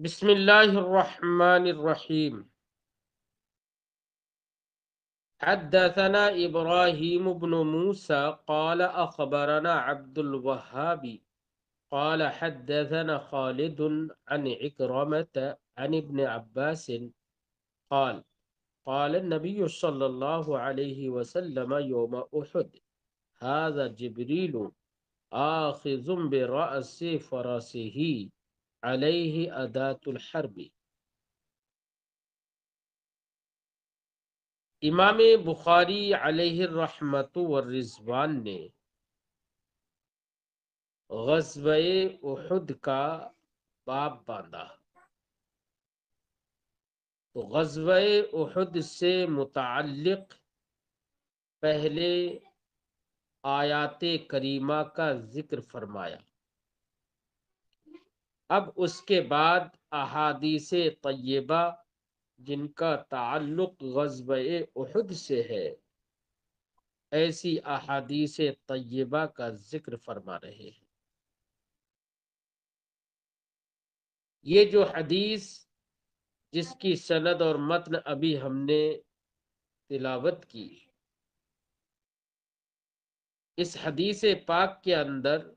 بسم الله الرحمن الرحيم. حدثنا إبراهيم بن موسى قال أخبرنا عبد الوهاب قال حدثنا خالد عن عكرمة عن ابن عباس قال قال النبي صلى الله عليه وسلم يوم أحد هذا جبريل آخذ برأس فرسه عليه أداة الحرب. امام بخاری علیہ الرحمت والرضوان نے غزوہ احد کا باب باندھا تو غزوہ احد سے متعلق پہلے آیات کریمہ کا ذکر فرمایا، اب اس کے بعد احادیث طیبہ جن کا تعلق غزوہ احد سے ہے، ایسی احادیث طیبہ کا ذکر فرما رہے ہیں۔ یہ جو حدیث جس کی سند اور متن ابھی ہم نے تلاوت کی، اس حدیث پاک کے اندر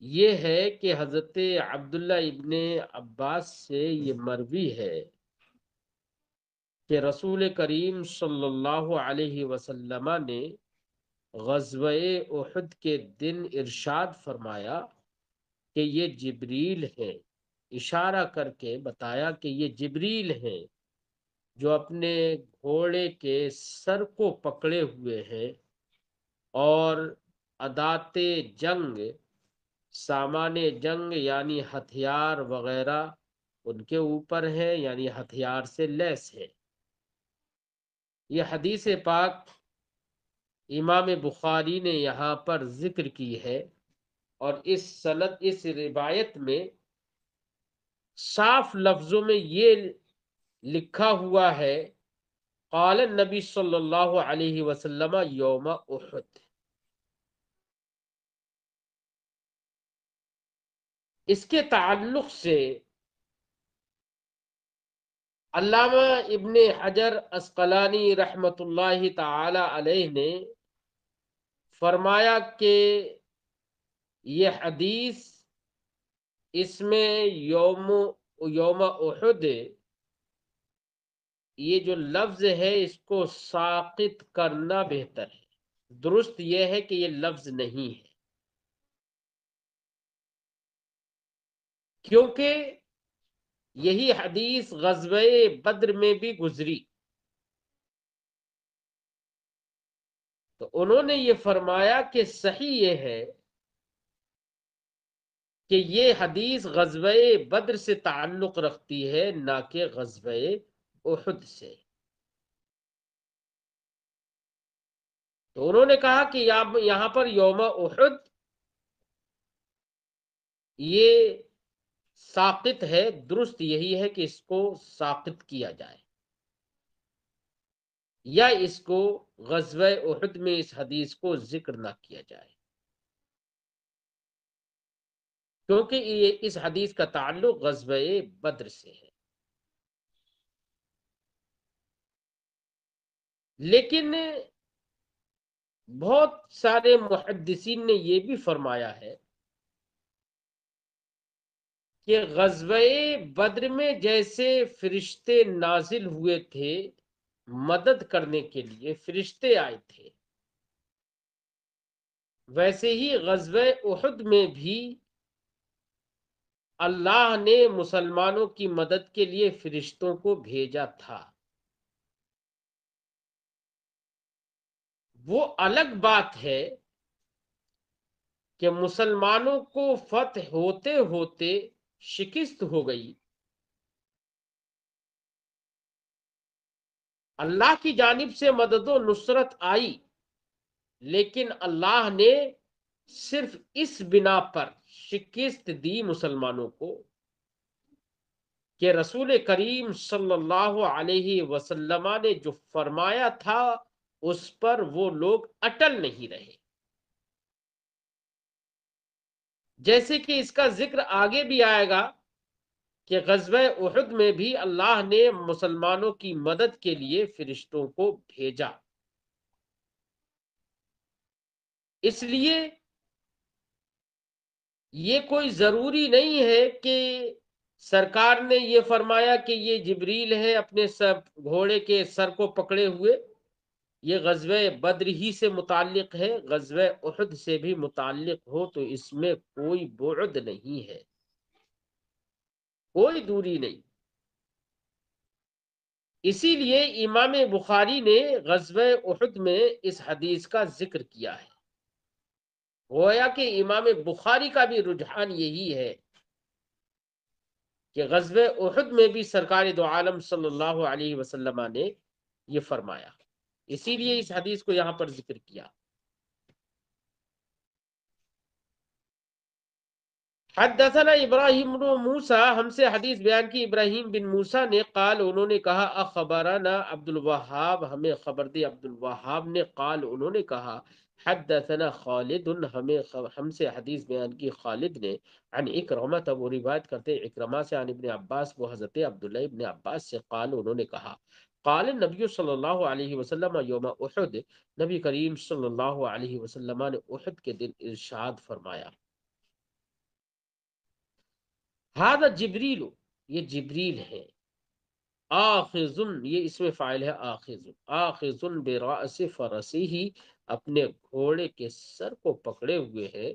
یہ ہے کہ حضرت عبداللہ ابن عباس سے یہ مروی ہے کہ رسول کریم صلی اللہ علیہ وسلم نے غزوہ احد کے دن ارشاد فرمایا کہ یہ جبریل ہے، اشارہ کر کے بتایا کہ یہ جبریل ہیں جو اپنے گھوڑے کے سر کو پکڑے ہوئے ہیں اور ادات جنگ، سامان جنگ یعنی ہتھیار وغیرہ ان کے اوپر ہے، یعنی ہتھیار سے لیس ہے۔ یہ حدیث پاک امام بخاری نے یہاں پر ذکر کی ہے، اور اس روایت میں صاف لفظوں میں یہ لکھا ہوا ہے قال النبی صلی اللہ علیہ وسلم یوم احد۔ اس کے تعلق سے علامہ ابن حجر عسقلانی رحمۃ اللہ تعالی علیہ نے فرمایا کہ یہ حدیث، اس میں یوم احد یہ جو لفظ ہے اس کو ساقط کرنا بہتر ہے، درست یہ ہے کہ یہ لفظ نہیں ہے، کیونکہ یہی حدیث غزوہ بدر میں بھی گزری، تو انہوں نے یہ فرمایا کہ صحیح یہ ہے کہ یہ حدیث غزوہ بدر سے تعلق رکھتی ہے، نہ کہ غزوہ احد سے۔ تو انہوں نے کہا کہ یہاں پر یوم احد یہ ساقط ہے، درست یہی ہے کہ اس کو ساقط کیا جائے، یا اس کو غزوہ احد میں اس حدیث کو ذکر نہ کیا جائے، کیونکہ اس حدیث کا تعلق غزوہ بدر سے ہے۔ لیکن بہت سارے محدثین نے یہ بھی فرمایا ہے کہ غزوہ بدر میں جیسے فرشتے نازل ہوئے تھے مدد کرنے کے لیے، فرشتے آئے تھے، ویسے ہی غزوہ احد میں بھی اللہ نے مسلمانوں کی مدد کے لیے فرشتوں کو بھیجا تھا۔ وہ الگ بات ہے کہ مسلمانوں کو فتح ہوتے ہوتے شکست ہو گئی، اللہ کی جانب سے مدد و نصرت آئی، لیکن اللہ نے صرف اس بنا پر شکست دی مسلمانوں کو کہ رسول کریم صلی اللہ علیہ وسلم نے جو فرمایا تھا اس پر وہ لوگ اٹل نہیں رہے، جیسے کہ اس کا ذکر آگے بھی آئے گا کہ غزوہ احد میں بھی اللہ نے مسلمانوں کی مدد کے لیے فرشتوں کو بھیجا، اس لیے یہ کوئی ضروری نہیں ہے کہ سرکار نے یہ فرمایا کہ یہ جبریل ہے اپنے گھوڑے کے سر کو پکڑے ہوئے، یہ غزوہ بدر ہی سے متعلق ہے، غزوہ احد سے بھی متعلق ہو تو اس میں کوئی بعد نہیں ہے، کوئی دوری نہیں۔ اسی لیے امام بخاری نے غزوہ احد میں اس حدیث کا ذکر کیا ہے، گویا کہ امام بخاری کا بھی رجحان یہی ہے کہ غزوہ احد میں بھی سرکار دو عالم صلی اللہ علیہ وسلم نے یہ فرمایا، اسی لیے اس حدیث کو یہاں پر ذکر کیا۔ حدثنا ابراہیم بن موسیٰ، ہم سے حدیث بیان کی ابراہیم بن موسیٰ نے، قال انہوں نے کہا، اخبرنا عبد الوہاب، ہمیں خبر دی عبد الوہاب نے، قال انہوں نے کہا، حدثنا خالد، ہم سے حدیث بیان کی خالد نے، عن اکرمہ، تب وہ روایت کرتے اکرمہ سے، عن ابن عباس، وہ حضرت عبداللہ ابن عباس سے، قال انہوں نے کہا، قال النبی صلی اللہ علیہ وسلم یوم احد، نبی کریم صلی اللہ علیہ وسلم نے احد کے دن ارشاد فرمایا، ہذا جبریل، یہ جبریل ہے، آخذن، یہ اس میں فاعل ہے آخذن، آخذن براس فرسی، اپنے گھوڑے کے سر کو پکڑے ہوئے ہے،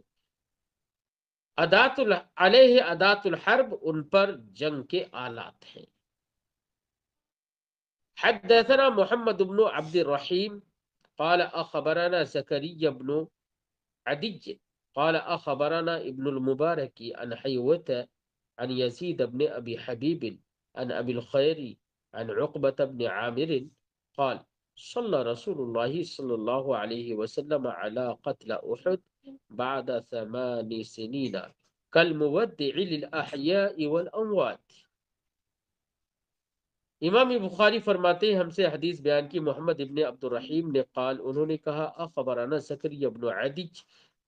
علیہ ادات الحرب، ان پر جنگ کے آلات ہیں۔ حدثنا محمد بن عبد الرحیم قال اخبرنا زکریا بن عدی قال اخبرنا ابن المبارک عن حیوة عن يزيد بن أبي حبيب عن أبي الخير عن عقبة بن عامر قال صلى رسول الله صلى الله عليه وسلم على قتل أحد بعد 8 سنين كالمودع للأحياء والأموات۔ امام بخاری فرماتے ہیں، ہم سے حدیث بیان کی محمد ابن عبد الرحیم نے، قال انہوں نے کہا، اخبرنا زکریا بن عدی،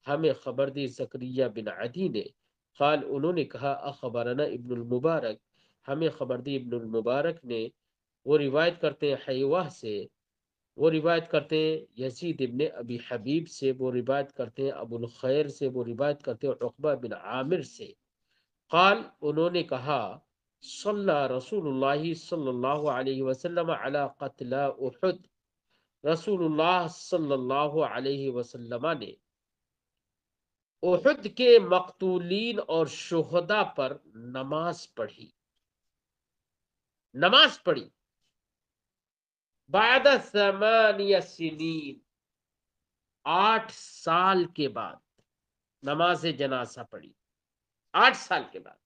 ہمیں خبر دی زکریا بن عدی نے، قال انہوں نے کہا، اخبرنا ابن المبارک، ہمیں خبر دی ابن المبارک نے، وہ روایت کرتے ہیں حیوہ سے، وہ روایت کرتے ہیں یزید ابن ابی حبیب سے، وہ روایت کرتے ہیں ابو الخیر سے، وہ روایت کرتے ہیں عقبہ بن عامر سے، قال انہوں نے کہا، صلی رسول اللہ صلی اللہ علیہ وسلم علی قتل احد، رسول اللہ صلی اللہ علیہ وسلم نے احد کے مقتولین اور شہداء پر نماز پڑھی، نماز پڑھی، بعد 8 سنین، 8 سال کے بعد نماز جنازہ پڑھی، 8 سال کے بعد۔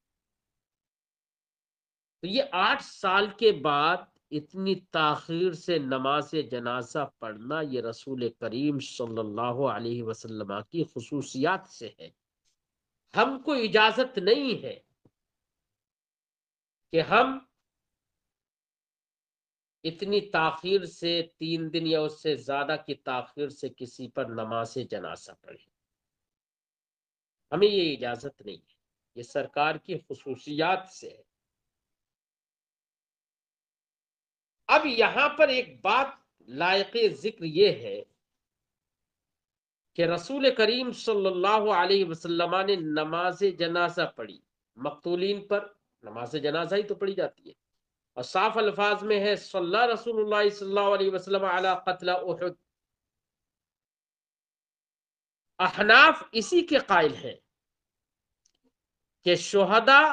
تو یہ 8 سال کے بعد اتنی تاخیر سے نماز جنازہ پڑھنا، یہ رسول کریم صلی اللہ علیہ وسلم کی خصوصیات سے ہے۔ ہم کو اجازت نہیں ہے کہ ہم اتنی تاخیر سے 3 دن یا اس سے زیادہ کی تاخیر سے کسی پر نماز جنازہ پڑھیں، ہمیں یہ اجازت نہیں ہے، یہ سرکار کی خصوصیات سے ہے۔ اب یہاں پر ایک بات لائق ذکر یہ ہے کہ رسول کریم صلی اللہ علیہ وسلم نے نماز جنازہ پڑھی، مقتولین پر نماز جنازہ ہی تو پڑھی جاتی ہے، اور صاف الفاظ میں ہے صلی رسول اللہ صلی اللہ علیہ وسلم علی قتل احد۔ احناف اسی کے قائل ہیں کہ شہداء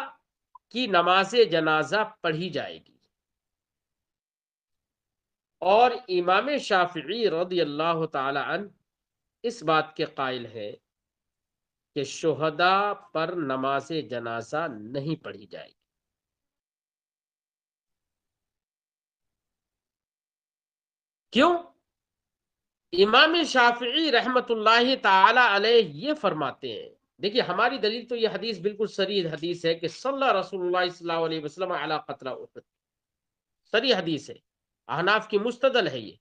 کی نماز جنازہ پڑھی جائے گی، اور امام شافعی رضی اللہ تعالی عنہ اس بات کے قائل ہے کہ شہداء پر نماز جنازہ نہیں پڑھی جائے گی۔ کیوں؟ امام شافعی رحمت اللہ تعالی علیہ یہ فرماتے ہیں، دیکھیے ہماری دلیل تو یہ حدیث بالکل صریح حدیث ہے کہ صلی رسول اللہ صلی اللہ علیہ وسلم علی قتل احد، صریح حدیث ہے، احناف کی مستدل ہے، یہ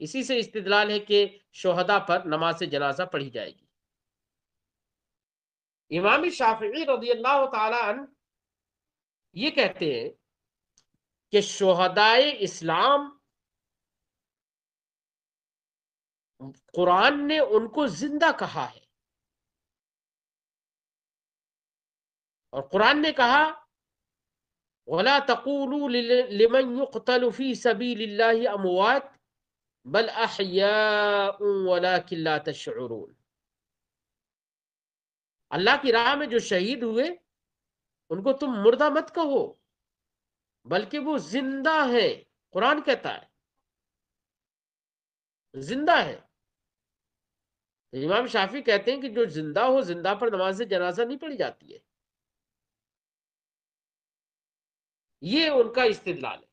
اسی سے استدلال ہے کہ شہداء پر نماز جنازہ پڑھی جائے گی۔ امام شافعی رضی اللہ تعالی عنہ یہ کہتے ہیں کہ شہدائے اسلام قرآن نے ان کو زندہ کہا ہے، اور قرآن نے کہا وَلَا تَقُولُوا لِمَنْ يُقْتَلُ فِي سَبِيلِ اللَّهِ أَمْوَاتٌ بَلْ أَحْيَاءٌ وَلَكِنْ لَا تَشْعُرُونَ، اللہ کی راہ میں جو شہید ہوئے ان کو تم مردہ مت کہو، بلکہ وہ زندہ ہے۔ قرآن کہتا ہے زندہ ہے۔ امام شافعی کہتے ہیں کہ جو زندہ ہو، زندہ پر نماز جنازہ نہیں پڑھی جاتی ہے۔ یہ ان کا استدلال ہے،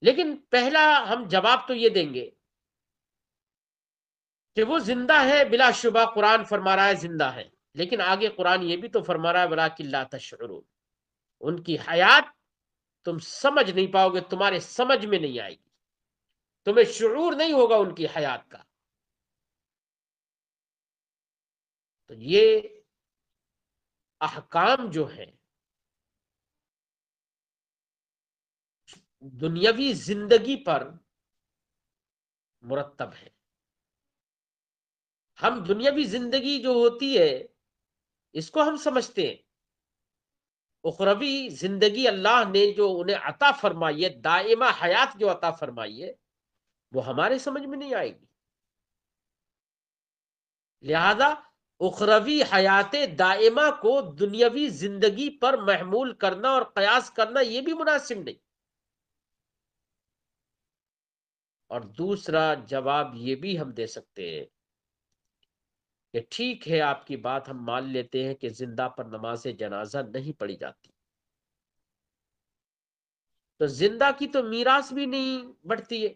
لیکن پہلا ہم جواب تو یہ دیں گے کہ وہ زندہ ہے، بلا شبہ قرآن فرما رہا ہے زندہ ہے، لیکن آگے قرآن یہ بھی تو فرما رہا ہے وَلَٰكِن لَا تَشْعُرُونَ، ان کی حیات تم سمجھ نہیں پاؤ گے، تمہارے سمجھ میں نہیں آئے گی، تمہیں شعور نہیں ہوگا ان کی حیات کا۔ تو یہ احکام جو ہیں دنیاوی زندگی پر مرتب ہے۔ ہم دنیاوی زندگی جو ہوتی ہے اس کو ہم سمجھتے ہیں، اخروی زندگی اللہ نے جو انہیں عطا فرمائی ہے، دائمہ حیات جو عطا فرمائی ہے، وہ ہمارے سمجھ میں نہیں آئے گی۔ لہذا اخروی حیات دائمہ کو دنیاوی زندگی پر محمول کرنا اور قیاس کرنا یہ بھی مناسب نہیں۔ اور دوسرا جواب یہ بھی ہم دے سکتے ہیں کہ ٹھیک ہے، آپ کی بات ہم مان لیتے ہیں کہ زندہ پر نماز جنازہ نہیں پڑھی جاتی، تو زندہ کی تو میراث بھی نہیں بڑھتی ہے،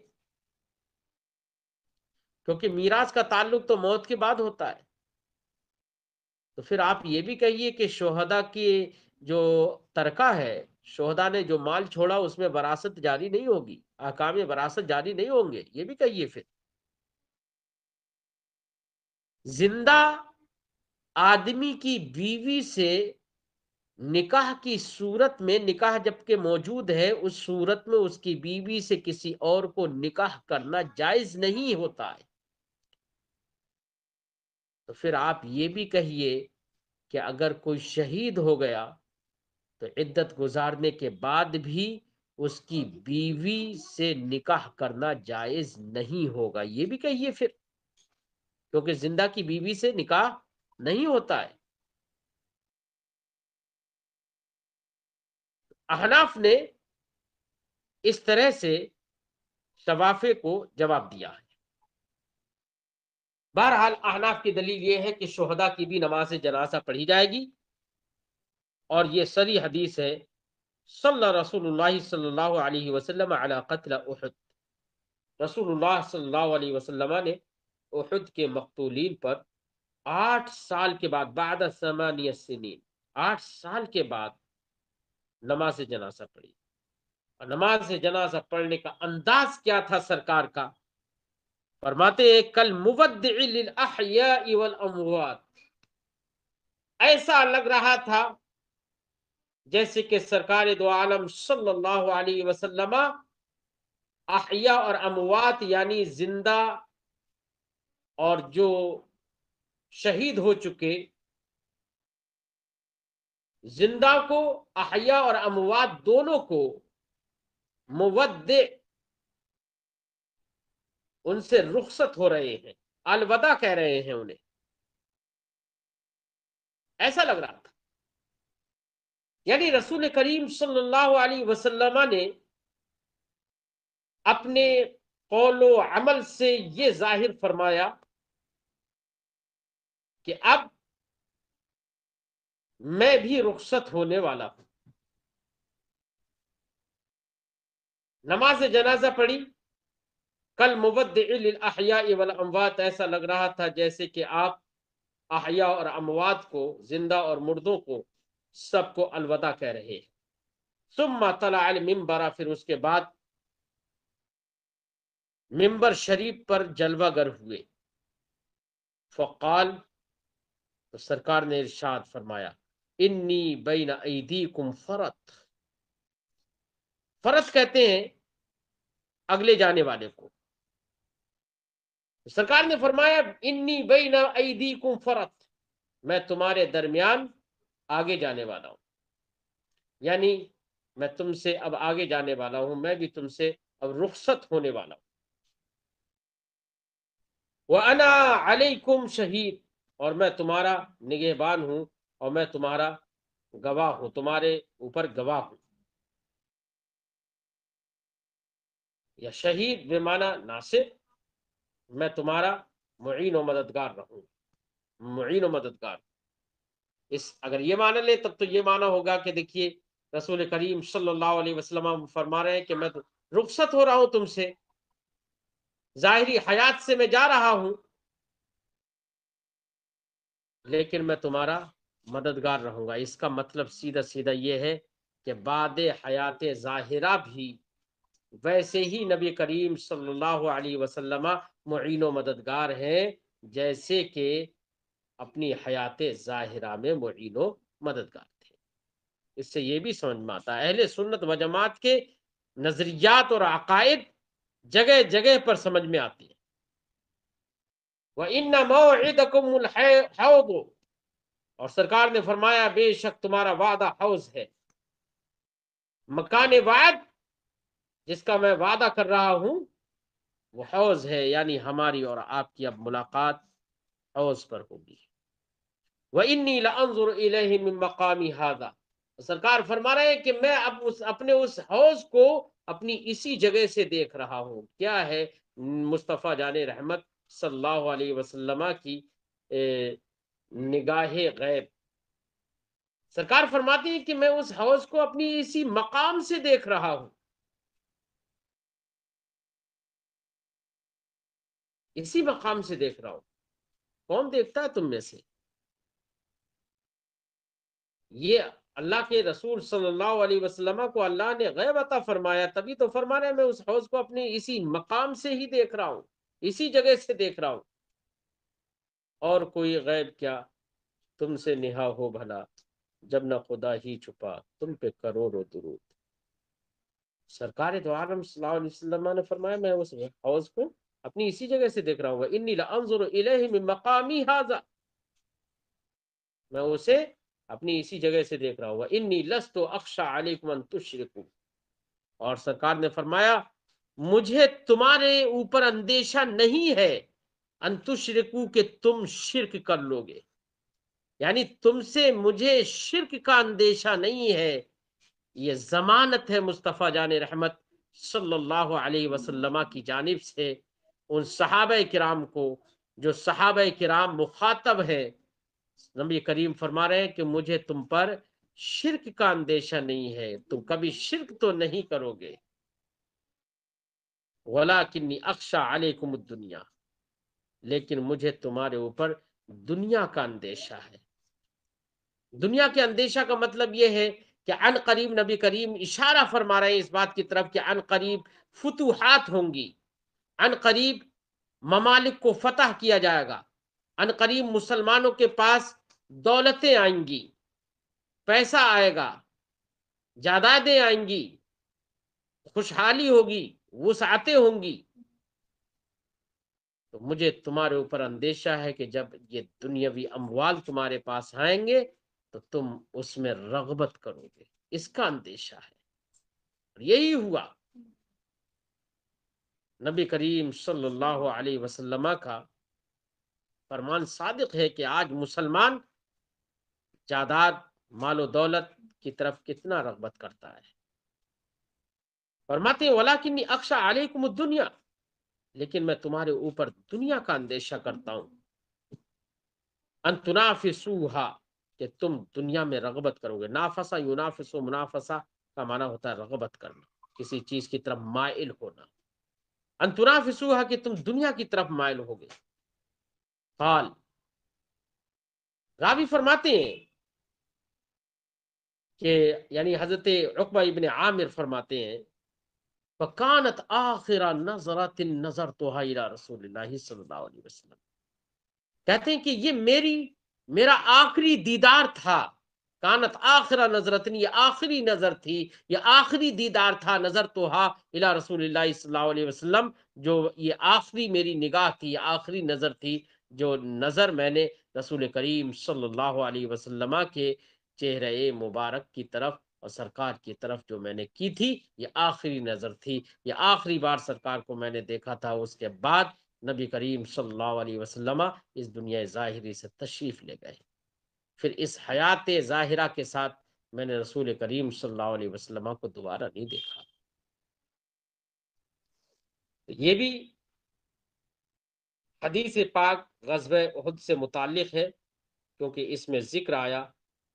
کیونکہ میراث کا تعلق تو موت کے بعد ہوتا ہے۔ تو پھر آپ یہ بھی کہیے کہ شہداء کی جو ترکہ ہے، شہداء نے جو مال چھوڑا اس میں وراثت جاری نہیں ہوگی، احکام وراثت جاری نہیں ہوں گے، یہ بھی کہیے۔ پھر زندہ آدمی کی بیوی سے نکاح کی صورت میں، نکاح جبکہ موجود ہے، اس صورت میں اس کی بیوی سے کسی اور کو نکاح کرنا جائز نہیں ہوتا ہے۔ تو پھر آپ یہ بھی کہیے کہ اگر کوئی شہید ہو گیا تو عدت گزارنے کے بعد بھی اس کی بیوی سے نکاح کرنا جائز نہیں ہوگا، یہ بھی کہیے پھر، کیونکہ زندہ کی بیوی سے نکاح نہیں ہوتا ہے۔ احناف نے اس طرح سے شوافے کو جواب دیا ہے۔ بہرحال احناف کی دلیل یہ ہے کہ شہداء کی بھی نماز جنازہ پڑھی جائے گی، اور یہ صریح حدیث ہے، صلی رسول اللہ صلی اللہ علیہ وسلم علی قتل احد، رسول اللہ صلی اللہ علیہ وسلم نے احد کے مقتولین پر 8 سال کے بعد، بعد 8 سنین، 8 سال کے بعد نماز جنازہ پڑھی۔ اور نماز جنازہ پڑھنے کا انداز کیا تھا سرکار کا؟ فرماتے ہیں کل مودع للاحیاء والاموات، ایسا لگ رہا تھا جیسے کہ سرکار دو عالم صلی اللہ علیہ وسلم احیاء اور اموات، یعنی زندہ اور جو شہید ہو چکے، زندہ کو، احیاء اور اموات دونوں کو مودع، ان سے رخصت ہو رہے ہیں، الوداع کہہ رہے ہیں انہیں، ایسا لگ رہا تھا۔ یعنی رسول کریم صلی اللہ علیہ وسلم نے اپنے قول و عمل سے یہ ظاہر فرمایا کہ اب میں بھی رخصت ہونے والا ہوں۔ نماز جنازہ پڑھی، کل مودع للاحیاء والاموات، ایسا لگ رہا تھا جیسے کہ آپ احیاء اور اموات کو، زندہ اور مردوں کو، سب کو الوداع کہہ رہے ہیں۔ ثم طلع المنبر، پھر اس کے بعد ممبر شریف پر جلوہ گر ہوئے۔ فقال، تو سرکار نے ارشاد فرمایا انی بین ایدیکم فرط، فرط کہتے ہیں اگلے جانے والے کو. سرکار نے فرمایا انی بین ایدیکم فرط، میں تمہارے درمیان آگے جانے والا ہوں، یعنی میں تم سے اب آگے جانے والا ہوں، میں بھی تم سے اب رخصت ہونے والا ہوں. وَأَنَا عَلَيْكُمْ شہید، اور میں تمہارا نگہبان ہوں اور میں تمہارا گواہ ہوں، تمہارے اوپر گواہ ہوں. یا شہید بے معنی ناصر، میں تمہارا معین و مددگار رہوں، معین و مددگار. اگر یہ معنی لے تب تو یہ معنی ہوگا کہ دیکھیے رسول کریم صلی اللہ علیہ وسلم فرما رہے ہیں کہ میں رخصت ہو رہا ہوں تم سے، ظاہری حیات سے میں جا رہا ہوں، لیکن میں تمہارا مددگار رہوں گا. اس کا مطلب سیدھا سیدھا یہ ہے کہ بعد حیات ظاہرہ بھی ویسے ہی نبی کریم صلی اللہ علیہ وسلم معین و مددگار ہیں جیسے کہ اپنی حیات ظاہرہ میں معین و مددگار تھے. اس سے یہ بھی سمجھ میں آتا ہے اہل سنت و جماعت کے نظریات اور عقائد جگہ جگہ پر سمجھ میں آتی ہیں. وَإِنَّ مَوْعِدَكُمُ الْحَوْضُ، اور سرکار نے فرمایا بے شک تمہارا وعدہ حوض ہے. مکان وعد جس کا میں وعدہ کر رہا ہوں وہ حوض ہے، یعنی ہماری اور آپ کی اب ملاقات حوض پر ہوگی. وَإِنِّي لَأَنظُرُ إِلَيْهِ مِن مَّقَامِ هَذَا، سرکار فرما رہے ہیں کہ میں اب اپنے اس حوض کو اپنی اسی جگہ سے دیکھ رہا ہوں. کیا ہے؟ مصطفیٰ جان رحمت صلی اللہ علیہ وسلم کی نگاہ غیب. سرکار فرماتی ہیں کہ میں اس حوض کو اپنی اسی مقام سے دیکھ رہا ہوں، اسی مقام سے دیکھ رہا ہوں. کون دیکھتا ہے تم میں سے؟ یہ اللہ کے رسول صلی اللہ علیہ وسلم کو اللہ نے غیب عطا فرمایا، تبھی تو فرما رہے ہیں میں اس حوض کو اپنے اسی مقام سے ہی دیکھ رہا ہوں، اسی جگہ سے دیکھ رہا ہوں. اور کوئی غیب کیا تم سے نہا ہو بھلا، جب نہ خدا ہی چھپا تم پہ کروڑوں درود. سرکار دو عالم صلی اللہ علیہ وسلم نے فرمایا میں اس حوض کو اپنی اسی جگہ سے دیکھ رہا ہوں. انی لانظر الیہ من مقامی ھذا، میں اسے اپنی اسی جگہ سے دیکھ رہا ہوں. انی لست اخشى علیکم ان تشرکوا، اور سرکار نے فرمایا مجھے تمہارے اوپر اندیشہ نہیں ہے ان تشرکوا کہ تم شرک کر لو گے، یعنی تم سے مجھے شرک کا اندیشہ نہیں ہے. یہ ضمانت ہے مصطفیٰ جان رحمت صلی اللہ علیہ وسلم کی جانب سے ان صحابہ کرام کو جو صحابہ کرام مخاطب ہیں. نبی کریم فرما رہے ہیں کہ مجھے تم پر شرک کا اندیشہ نہیں ہے، تم کبھی شرک تو نہیں کرو گے. وَلَكِنِّي أَخْشَىٰ عَلَيْكُمُ الدُّنْيَا، لیکن مجھے تمہارے اوپر دنیا کا اندیشہ ہے. دنیا کے اندیشہ کا مطلب یہ ہے کہ عن قریب نبی کریم اشارہ فرما رہے ہیں اس بات کی طرف کہ عن قریب فتوحات ہوں گی، عن قریب ممالک کو فتح کیا جائے گا، عن قریب مسلمانوں کے پاس دولتیں آئیں گی، پیسہ آئے گا، جائیدادیں آئیں گی، خوشحالی ہوگی، وسعتیں ہوں گی. تو مجھے تمہارے اوپر اندیشہ ہے کہ جب یہ دنیاوی اموال تمہارے پاس آئیں گے تو تم اس میں رغبت کرو گے، اس کا اندیشہ ہے. اور یہی ہوا. نبی کریم صلی اللہ علیہ وسلم کا فرمان صادق ہے کہ آج مسلمان جائیداد مال و دولت کی طرف کتنا رغبت کرتا ہے. فرماتے ہیں وَلَكِنِّي أَخْشَىٰ عَلَيْكُمُ الدُّنْيَا، لیکن میں تمہارے اوپر دنیا کا اندیشہ کرتا ہوں. ان تنافسوها، کہ تم دنیا میں رغبت کرو گے. نافسا ینافسو، منافسہ کا معنی ہوتا ہے رغبت کرنا، کسی چیز کی طرف مائل ہونا. ان تنافسوها کہ تم دنیا کی طرف مائل ہوگے. قال، راوی فرماتے ہیں کہ یعنی حضرت عقبہ ابن عامر فرماتے ہیں فَكَانَتْ آخِرَ نَظْرَةٍ نَظَرْتُهَا إِلَىٰ رسول اللہ صلی اللہ علیہ وسلم، کہتے ہیں کہ یہ میرا آخری دیدار تھا کانت آخرا نظرتن، یہ آخری نظر تھی، یہ آخری دیدار تھا، نظر تو ہا الی رسول اللہ صلی اللہ علیہ وسلم، جو یہ آخری میری نگاہ تھی، یہ آخری نظر تھی، جو نظر میں نے رسول کریم صلی اللہ علیہ وسلم کے چہرے مبارک کی طرف اور سرکار کی طرف جو میں نے کی تھی، یہ آخری نظر تھی، یہ آخری بار سرکار کو میں نے دیکھا تھا۔ اس کے بعد نبی کریم صلی اللہ علیہ وسلم اس دنیا ظاہری سے تشریف لے گئے۔ پھر اس حیات ظاہرہ کے ساتھ میں نے رسول کریم صلی اللہ علیہ وسلم کو دوبارہ نہیں دیکھا۔ یہ بھی حدیث پاک غزوہ احد سے متعلق ہے، کیونکہ اس میں ذکر آیا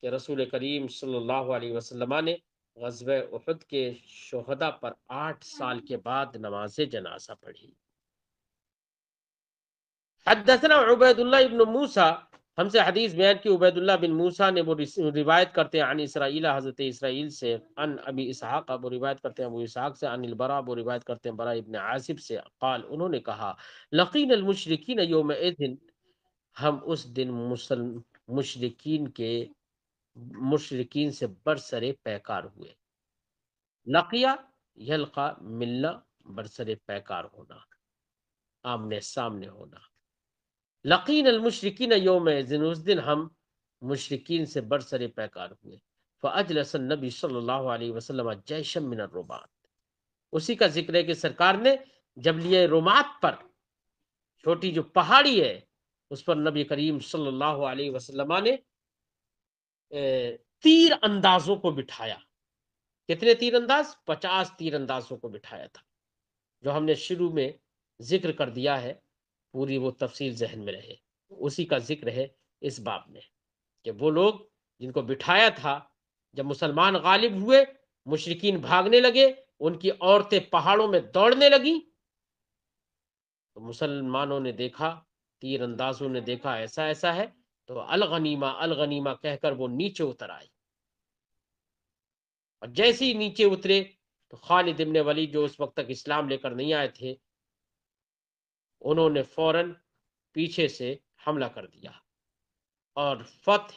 کہ رسول کریم صلی اللہ علیہ وسلم نے غزوہ احد کے شہداء پر 8 سال کے بعد نماز جنازہ پڑھی۔ حدثنا عبید اللہ ابن موسیٰ، ہم سے حدیث بیان کی عبید اللہ بن موسیٰ نے، وہ روایت کرتے ہیں عن اسرائیل، حضرت اسرائیل سے، عن ابی اسحاق، وہ روایت کرتے ہیں ابو اسحاق سے، عن البراء، وہ روایت کرتے ہیں براء ابن عازب سے، قال، انہوں نے کہا، لقین المشرکین یومئذ، ہم اس دن مشرکین سے برسر پیکار ہوئے۔ لقیہ یلقا، ملنا، برسر پیکار ہونا، آمنے سامنے ہونا۔ لقین المشرکین یومئذ، اس دن ہم مشرکین سے برسر پیکار ہوئے۔ فاجلس النبی صلی اللہ علیہ وسلم جیشا من الرمات، اسی کا ذکر ہے کہ سرکار نے جبلیہ رمات پر، چھوٹی جو پہاڑی ہے، اس پر نبی کریم صلی اللہ علیہ وسلم نے تیر اندازوں کو بٹھایا۔ کتنے تیر انداز؟ 50 تیر اندازوں کو بٹھایا تھا، جو ہم نے شروع میں ذکر کر دیا ہے، پوری وہ تفصیل ذہن میں رہے، اسی کا ذکر ہے اس باب میں، کہ وہ لوگ جن کو بٹھایا تھا، جب مسلمان غالب ہوئے، مشرکین بھاگنے لگے، ان کی عورتیں پہاڑوں میں دوڑنے لگیں، تو مسلمانوں نے دیکھا، تیر اندازوں نے دیکھا ایسا ایسا ہے، تو الغنیمہ الغنیمہ کہہ کر وہ نیچے اتر آئے، اور جیسے ہی نیچے اترے تو خالد ابن ولید، جو اس وقت تک اسلام لے کر نہیں آئے تھے، انہوں نے فوراً پیچھے سے حملہ کر دیا، اور فتح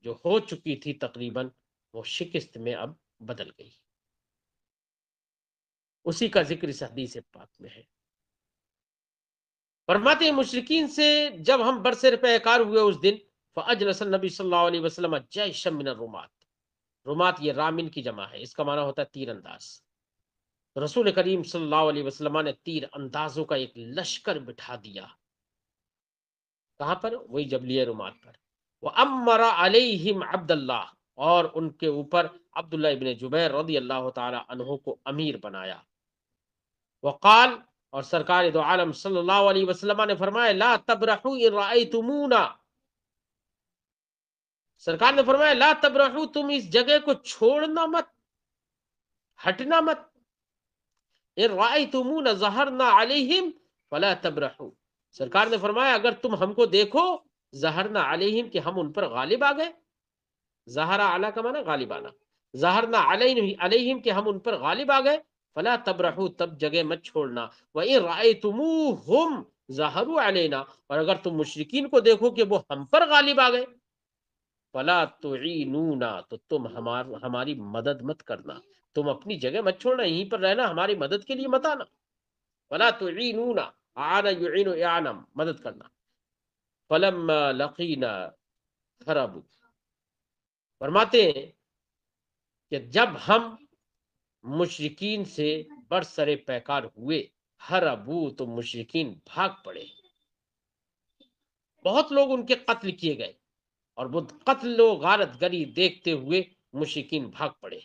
جو ہو چکی تھی تقریباً، وہ شکست میں اب بدل گئی۔ اسی کا ذکر اس حدیث پاک میں ہے۔ فرماتے ہیں مشرکین سے جب ہم برسر پیکار ہوئے اس دن، فاجلس النبی صلی اللہ علیہ وسلم جیشا من الرمات، رمات یہ رامن کی جمع ہے، اس کا معنی ہوتا ہے تیر انداز۔ رسول کریم صلی اللہ علیہ وسلم نے تیر اندازوں کا ایک لشکر بٹھا دیا، کہاں پر؟ وہی جبلیہ رمات پر۔ وَأَمَّرَ عَلَيْهِمْ عبد اللہ، اور ان کے اوپر عبداللہ ابن جبیر رضی اللہ تعالی عنہ کو امیر بنایا۔ وقال، اور سرکار دو عالم صلی اللہ علیہ وسلم نے فرمایا، لا تبرحوا ان رأیتمونا، سرکار نے فرمایا لا تبرحوا، تم اس جگہ کو چھوڑنا مت، ہٹنا مت، ان رأیتمونا ظہرنا علیہم فلا تبرحوا، سرکار نے فرمایا اگر تم ہم کو دیکھو، ظہرنا علیہم، کہ ہم ان پر غالب آ گئے، ظہرا علی کا معنی غالب آنا، ظہرنا علیہم، کہ ہم ان پر غالب آ گئے، فلا تبرحوا، تب جگہ مت چھوڑنا، وَإِن رَأَيْتُمُوهُمْ ظَهَرُوا عَلَيْنَا، اور اگر تم مشرکین کو دیکھو کہ وہ ہم پر غالب آ گئے، فلا تعینونا، تو تم ہماری مدد مت کرنا، تم اپنی جگہ مت چھوڑنا، یہیں پر رہنا، ہماری مدد کے لیے مت آنا، فلا تعینونا، اعان یعین اعانم، مدد کرنا۔ فلما لقینا ہربوا، فرماتے ہیں کہ جب ہم مشرکین سے برسر پیکار ہوئے، ہربوا، تو مشرکین بھاگ پڑے، بہت لوگ ان کے قتل کیے گئے، اور وہ قتل و غارت گری دیکھتے ہوئے مشرکین بھاگ پڑے،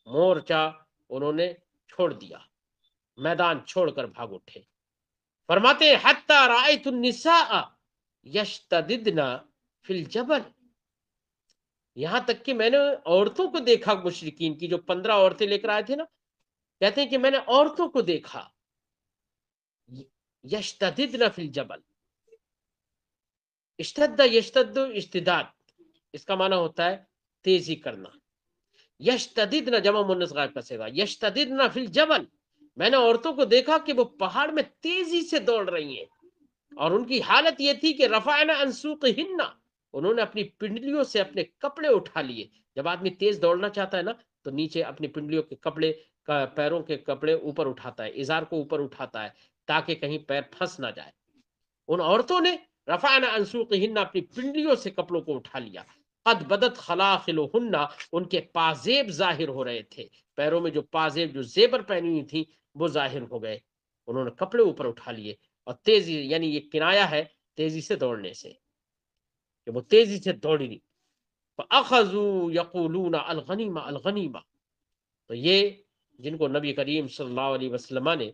مورچہ انہوں نے چھوڑ دیا، میدان چھوڑ کر بھاگ اٹھے۔ فرماتے ہیں حتی رأیت النساء یشتددن فی الجبل، یہاں تک کہ میں نے عورتوں کو دیکھا، مشرکین کی جو 15 عورتیں لے کر آئے تھے نا، کہتے ہیں کہ میں نے عورتوں کو دیکھا، یشتددن فی الجبل، اشتد یشتد اشتداد، اس کا معنی ہوتا ہے تیزی کرنا، یشتددن جمع مؤنث غائب کا صیغہ، یشتددن فی الجبل، میں نے عورتوں کو دیکھا کہ وہ پہاڑ میں تیزی سے دوڑ رہی ہیں، اور ان کی حالت یہ تھی کہ رفعن عن سوقہن، انہوں نے اپنی پنڈلیوں سے اپنے کپڑے اٹھا لیے. جب آدمی تیز دوڑنا چاہتا ہے نا تو نیچے اپنی پنڈلیوں کے کپڑے پیروں کے کپڑے اوپر اٹھاتا ہے, ازار کو اوپر اٹھاتا ہے تاکہ کہیں پیر پھنس نہ جائے. ان عورتوں نے رفعنا عن سوقہن اپنی پنڈلیوں سے کپڑوں کو اٹھا لیا. قد بدت خلاخلہن ان کے پازیب ظاہر ہو رہے تھے, پیروں میں جو پازیب جو زیبر پہنی ہوئی تھی وہ ظاہر ہو گئے. انہوں نے کپڑے اوپر اٹھا لیے اور تیزی, یعنی یہ کنایا ہے تیزی سے دوڑنے سے کہ وہ تیزی سے دوڑی. فاخذوا یقولون الغنیمہ الغنیمہ, تو یہ جن کو نبی کریم صلی اللہ علیہ وسلم نے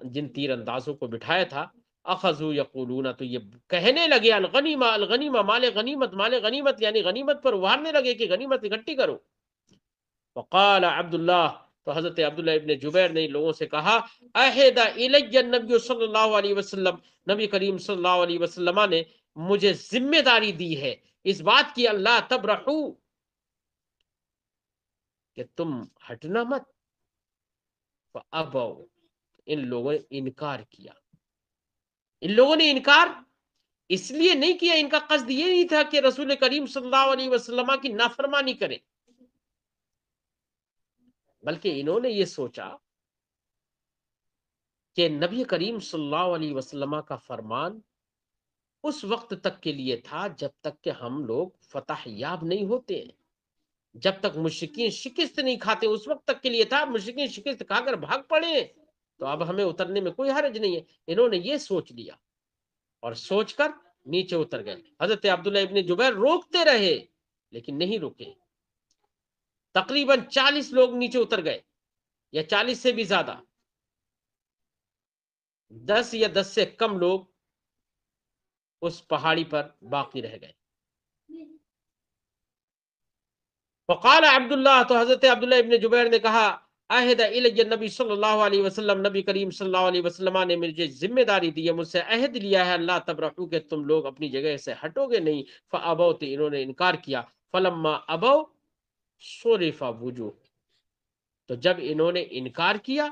جن تیر اندازوں کو بٹھایا تھا, اخذوا یقولون, تو یہ کہنے لگے الغنیمہ الغنیمہ, مال غنیمت مال غنیمت, یعنی غنیمت پر ابھارنے لگے کہ غنیمت اکٹھی کرو. وقال عبداللہ, تو حضرت عبداللہ ابن جبیر نے لوگوں سے کہا احد الی النبی صلی اللہ علیہ وسلم, نبی کریم صلی اللہ علیہ وسلم نے مجھے ذمہ داری دی ہے اس بات کی, اللہ تبرحو, کہ تم ہٹنا مت. فابوا, ان لوگوں نے انکار کیا. ان لوگوں نے انکار اس لیے نہیں کیا, ان کا قصد یہ نہیں تھا کہ رسول کریم صلی اللہ علیہ وسلم کی نافرمانی کرے, بلکہ انہوں نے یہ سوچا کہ نبی کریم صلی اللہ علیہ وسلم کا فرمان اس وقت تک کے لیے تھا جب تک کہ ہم لوگ فتح یاب نہیں ہوتے ہیں, جب تک مشرکین شکست نہیں کھاتے اس وقت تک کے لیے تھا. مشرکین شکست کھا کر بھاگ پڑے تو اب ہمیں اترنے میں کوئی حرج نہیں ہے. انہوں نے یہ سوچ لیا اور سوچ کر نیچے اتر گئے. حضرت عبداللہ ابن جبیر روکتے رہے لیکن نہیں رکے. تقریباً 40 لوگ نیچے اتر گئے, یا 40 سے بھی زیادہ, 10 یا 10 سے کم لوگ اس پہاڑی پر باقی رہ گئے. وقال عبداللہ, تو حضرت عبداللہ ابن جبیر نے کہا عہد الی النبی صلی اللہ علیہ وسلم, نبی کریم صلی اللہ علیہ وسلم نے مجھے ذمہ داری دی ہے, مجھ سے عہد لیا ہے, اللہ تبرحو, کہ تم لوگ اپنی جگہ سے ہٹو گے نہیں. فابوا, تو انہوں نے انکار کیا. فلما ابوا صرف وجوہ, تو جب انہوں نے انکار کیا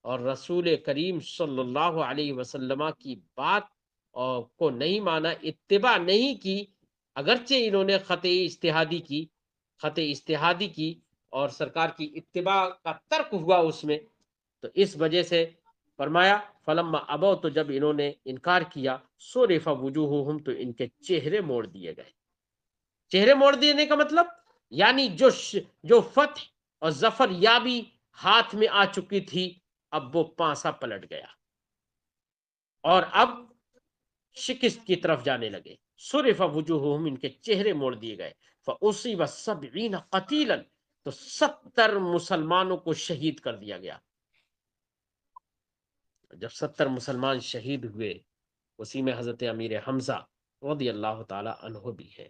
اور رسول کریم صلی اللہ علیہ وسلم کی بات کو نہیں مانا, اتباع نہیں کی, اگرچہ انہوں نے خط اجتہادی کی اور سرکار کی اتباع کا ترک ہوا اس میں, تو اس وجہ سے فرمایا فلما ابوا, تو جب انہوں نے انکار کیا, صرف وجوہہم, تو ان کے چہرے موڑ دیے گئے. چہرے موڑ دینے کا مطلب یعنی جو فتح اور ظفر یابی ہاتھ میں آ چکی تھی, اب وہ پانسا پلٹ گیا اور اب شکست کی طرف جانے لگے. صرف وجوہہم, ان کے چہرے موڑ دیے گئے. فاصیب 70 قتیلا, تو 70 مسلمانوں کو شہید کر دیا گیا. جب 70 مسلمان شہید ہوئے, اسی میں حضرت امیر حمزہ رضی اللہ تعالی عنہ بھی ہے.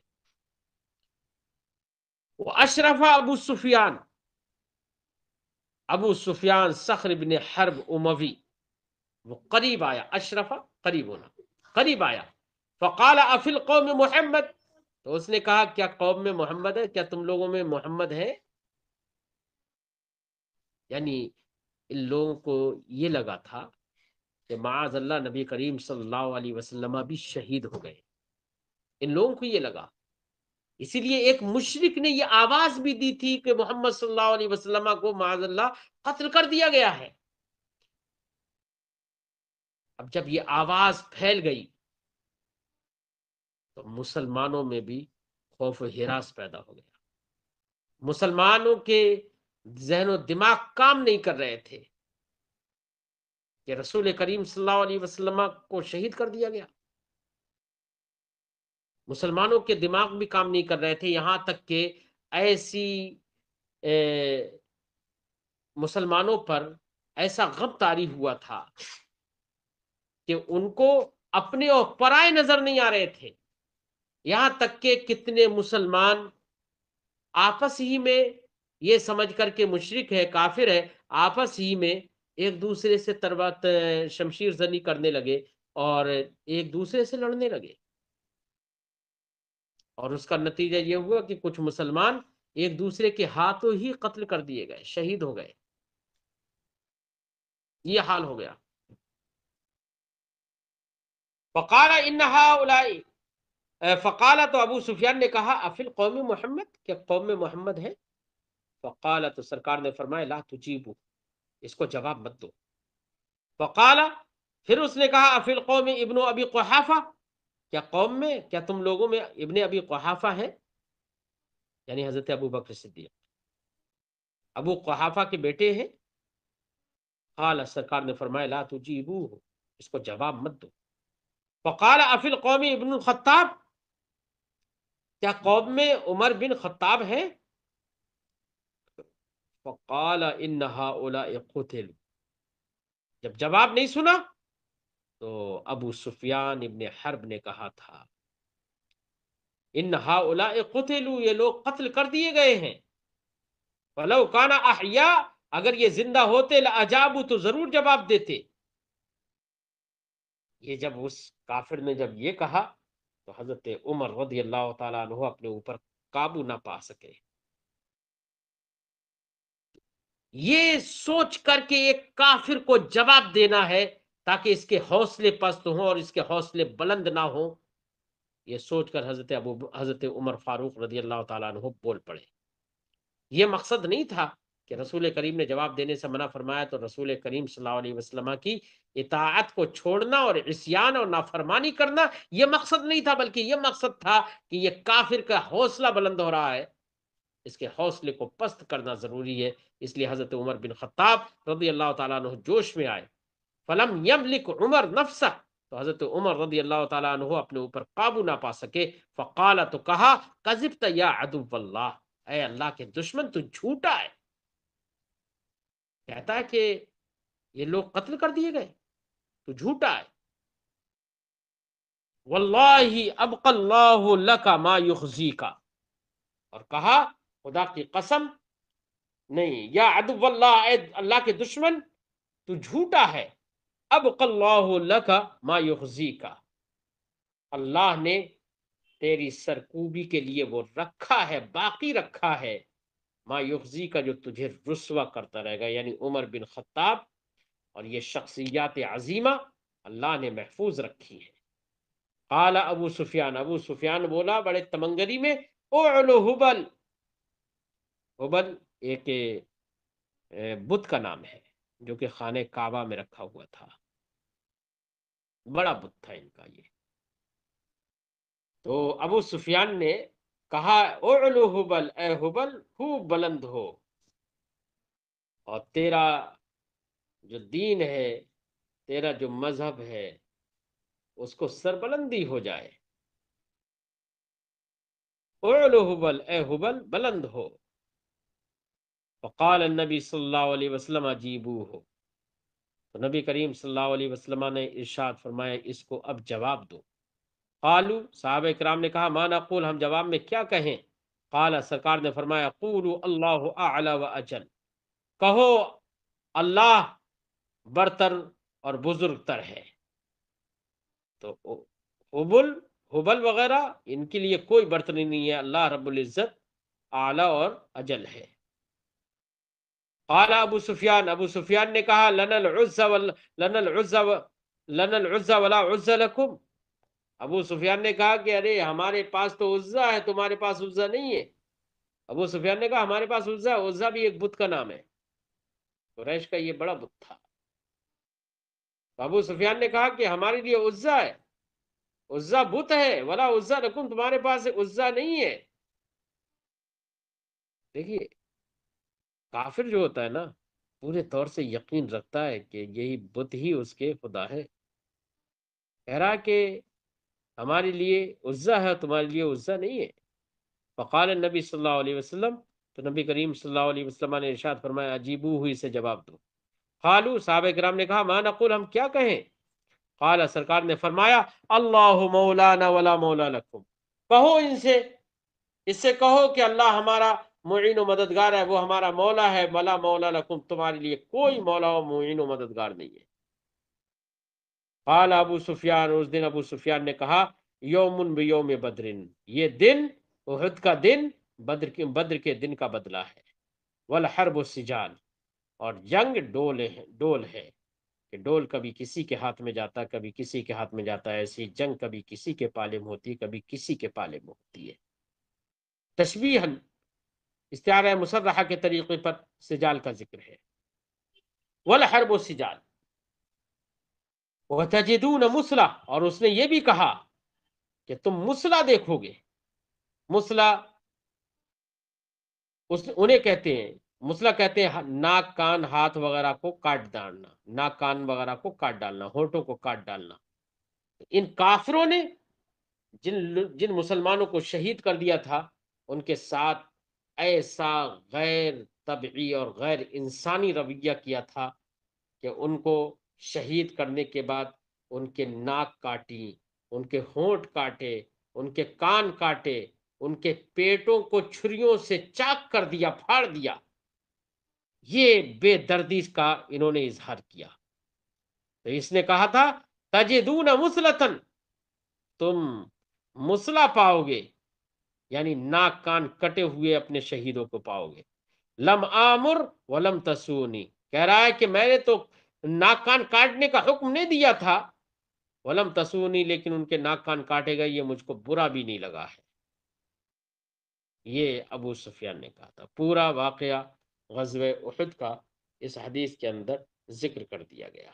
اشرف ابو سفیان صخر بن حرب اموی, وہ قریب آیا. اشرف قریب ہونا, قریب آیا. فقال افی القوم محمد, تو اس نے کہا کیا قوم میں محمد ہے, کیا تم لوگوں میں محمد ہے. یعنی ان لوگوں کو یہ لگا تھا کہ معاذ اللہ نبی کریم صلی اللہ علیہ وسلم بھی شہید ہو گئے. ان لوگوں کو یہ لگا, اسی لیے ایک مشرک نے یہ آواز بھی دی تھی کہ محمد صلی اللہ علیہ وسلم کو معاذ اللہ قتل کر دیا گیا ہے. اب جب یہ آواز پھیل گئی تو مسلمانوں میں بھی خوف و ہراس پیدا ہو گیا. مسلمانوں کے ذہن و دماغ کام نہیں کر رہے تھے کہ رسول کریم صلی اللہ علیہ وسلم کو شہید کر دیا گیا. مسلمانوں کے دماغ بھی کام نہیں کر رہے تھے, یہاں تک کہ ایسی مسلمانوں پر ایسا غم طاری ہوا تھا کہ ان کو اپنے اور پرائے نظر نہیں آ رہے تھے. یہاں تک کہ کتنے مسلمان آپس ہی میں یہ سمجھ کر کے مشرک ہے, کافر ہے, آپس ہی میں ایک دوسرے سے تربت شمشیر زنی کرنے لگے اور ایک دوسرے سے لڑنے لگے. اور اس کا نتیجہ یہ ہوا کہ کچھ مسلمان ایک دوسرے کے ہاتھوں ہی قتل کر دیے گئے, شہید ہو گئے. یہ حال ہو گیا. فقال ان هؤلاء, فقال، تو ابو سفیان نے کہا، افل قوم محمد، کیا قوم میں محمد ہے؟ فقال، تو سرکار نے فرمایا، لا تجیبو، اس کو جواب مت دو۔ فقال، پھر اس نے کہا، افل قوم ابن ابی قحافہ، کیا قوم میں، کیا تم لوگوں میں ابن ابی قحافہ ہے؟ یعنی حضرت ابو بکر صدیق، ابو قحافہ کے بیٹے ہیں۔ قال، سرکار نے فرمایا، لا تجیبو، اس کو جواب مت دو۔ فقال، افل قوم ابن الخطاب، کیا قوم میں عمر بن خطاب ہے؟ فقال، ان هؤلاء قتلوا، جب جواب نہیں سنا تو ابو سفیان ابن حرب نے کہا تھا، ان هؤلاء قتلوا، یہ لوگ قتل کر دیے گئے ہیں۔ فلو کان احیاء، اگر یہ زندہ ہوتے، لاجابوا، تو ضرور جواب دیتے۔ یہ جب اس کافر نے جب یہ کہا تو حضرت عمر رضی اللہ تعالیٰ عنہ اپنے اوپر قابو نہ پا سکے۔ یہ سوچ کر کے ایک کافر کو جواب دینا ہے تاکہ اس کے حوصلے پست ہوں اور اس کے حوصلے بلند نہ ہوں، یہ سوچ کر حضرت عمر فاروق رضی اللہ تعالیٰ عنہ بول پڑے۔ یہ مقصد نہیں تھا کہ رسول کریم نے جواب دینے سے منع فرمایا تو رسول کریم صلی اللہ علیہ وسلم کی اطاعت کو چھوڑنا اور عصیان اور نافرمانی کرنا، یہ مقصد نہیں تھا، بلکہ یہ مقصد تھا کہ یہ کافر کا حوصلہ بلند ہو رہا ہے، اس کے حوصلے کو پست کرنا ضروری ہے۔ اس لیے حضرت عمر بن خطاب رضی اللہ تعالیٰ عنہ جوش میں آئے۔ فلم یملک عمر نفسہ، تو حضرت عمر رضی اللہ تعالیٰ عنہ اپنے اوپر قابو نہ پا سکے۔ فقال، تو کہا، کذبت یا عدو اللہ، اے اللہ کے دشمن، تو جھوٹا ہے، کہتا ہے کہ یہ لوگ قتل کر دیے گئے، تو جھوٹا ہے۔ واللہ ابقى اللہ لک ما یخزیک، اور کہا، خدا کی قسم، نہیں، یا عدو اللہ، اے اللہ کے دشمن، تو جھوٹا ہے۔ ابقى اللہ لک ما یخزیک، اللہ نے تیری سرکوبی کے لیے وہ رکھا ہے، باقی رکھا ہے، ما یخزی کا، جو تجھے رسوا کرتا رہے گا، یعنی عمر بن خطاب اور یہ شخصیات عظیمہ اللہ نے محفوظ رکھی ہے۔ قال ابو سفیان، ابو سفیان بولا بڑے تمنگری میں، اعلو حبل، حبل ایک بت کا نام ہے جو کہ خانہ کعبہ میں رکھا ہوا تھا، بڑا بت تھا ان کا یہ۔ تو ابو سفیان نے کہا، اعلو حبل، اے حبل خوب بلند ہو، اور تیرا جو دین ہے، تیرا جو مذہب ہے، اس کو سربلندی ہو جائے۔ اعلو حبل، اے حبل بلند ہو۔ فقال النبی صلی اللہ علیہ وسلم، اجیبوہ، تو نبی کریم صلی اللہ علیہ وسلم نے ارشاد فرمایا، اس کو اب جواب دو۔ قالو، صحابہ کرام نے کہا، ما نقول، ہم جواب میں کیا کہیں؟ قال، سرکار نے فرمایا، قولوا اللہ اعلی و اجل، کہو اللہ برتر اور بزرگ تر ہے۔ تو حبل وغیرہ ان کے لیے کوئی برتری نہیں ہے، اللہ رب العزت اعلی اور اجل ہے۔ قال ابو سفیان، ابو سفیان نے کہا، لنا العزى ولا عزى لكم، ابو سفیان نے کہا کہ ارے ہمارے پاس تو عزا ہے، تمہارے پاس عزا نہیں ہے۔ ابو سفیان نے کہا، ہمارے پاس عزا، عزا بھی ایک بت کا نام ہے، قریش کا یہ بڑا بت تھا۔ ابو سفیان نے کہا کہ ہمارے لیے عزا ہے، عزا بت ہے، ولا عزا لکم، تمہارے پاس عزا نہیں ہے۔ دیکھیے، کافر جو ہوتا ہے نا، پورے طور سے یقین رکھتا ہے کہ یہی بت ہی اس کے خدا ہے، کہہ رہا کہ ہمارے لیے عزا ہے، تمہارے لیے عزا نہیں ہے۔ فقال النبی صلی اللہ علیہ وسلم، تو نبی کریم صلی اللہ علیہ وسلم نے ارشاد فرمایا، عجیبو ہوئی سے جواب دو۔ قالو، صحابہ کرام نے کہا، ما نقول، ہم کیا کہیں؟ قال، سرکار نے فرمایا، اللہ مولانا ولا مولا لکم، کہو ان سے، اس سے کہو کہ اللہ ہمارا معین و مددگار ہے، وہ ہمارا مولا ہے، ولا مولا لکم، تمہارے لیے کوئی مولا و معین و مددگار نہیں ہے۔ قال ابو سفیان، اس دن ابو سفیان نے کہا، یوم بیوم بدر، یہ دن احد کا دن بدر کے دن کا بدلہ ہے، والحرب سجال، اور جنگ ڈول ہے۔ کہ ڈول کبھی کسی کے ہاتھ میں جاتا کبھی کسی کے ہاتھ میں جاتا ہے، ایسی جنگ کبھی کسی کے پالے میں ہوتی کبھی کسی کے پالے میں ہوتی ہے۔ تشبیہاً استعارہ مسرحہ کے طریقے پر سجال کا ذکر ہے۔ والحرب سجال وتجدون مسلح، اور اس نے یہ بھی کہا کہ تم مسلح دیکھو گے۔ مسلح انہیں کہتے ہیں، مسلح کہتے ہیں ناک کان ہاتھ وغیرہ کو کاٹ ڈالنا، ناک کان وغیرہ کو کاٹ ڈالنا، ہونٹوں کو کاٹ ڈالنا۔ ان کافروں نے جن مسلمانوں کو شہید کر دیا تھا، ان کے ساتھ ایسا غیر طبعی اور غیر انسانی رویہ کیا تھا کہ ان کو شہید کرنے کے بعد ان کے ناک کاٹی، ان کے ہونٹ کاٹے، ان کے کان کاٹے، ان کے پیٹوں کو چھریوں سے چاک کر دیا، پھاڑ دیا۔ یہ بے دردی کا انہوں نے اظہار کیا۔ تو اس نے کہا تھا تجدون مسلطن، تم مسلح پاؤ گے، یعنی ناک کان کٹے ہوئے اپنے شہیدوں کو پاؤ گے۔ لم آمر ولم تسونی، کہہ رہا ہے کہ میں نے تو ناک کان کاٹنے کا حکم نہیں دیا تھا، ولم تسونی، لیکن ان کے ناک کان کاٹے گئے، یہ مجھ کو برا بھی نہیں لگا ہے۔ یہ ابو سفیان نے کہا تھا۔ پورا واقعہ غزوہ احد کا اس حدیث کے اندر ذکر کر دیا گیا۔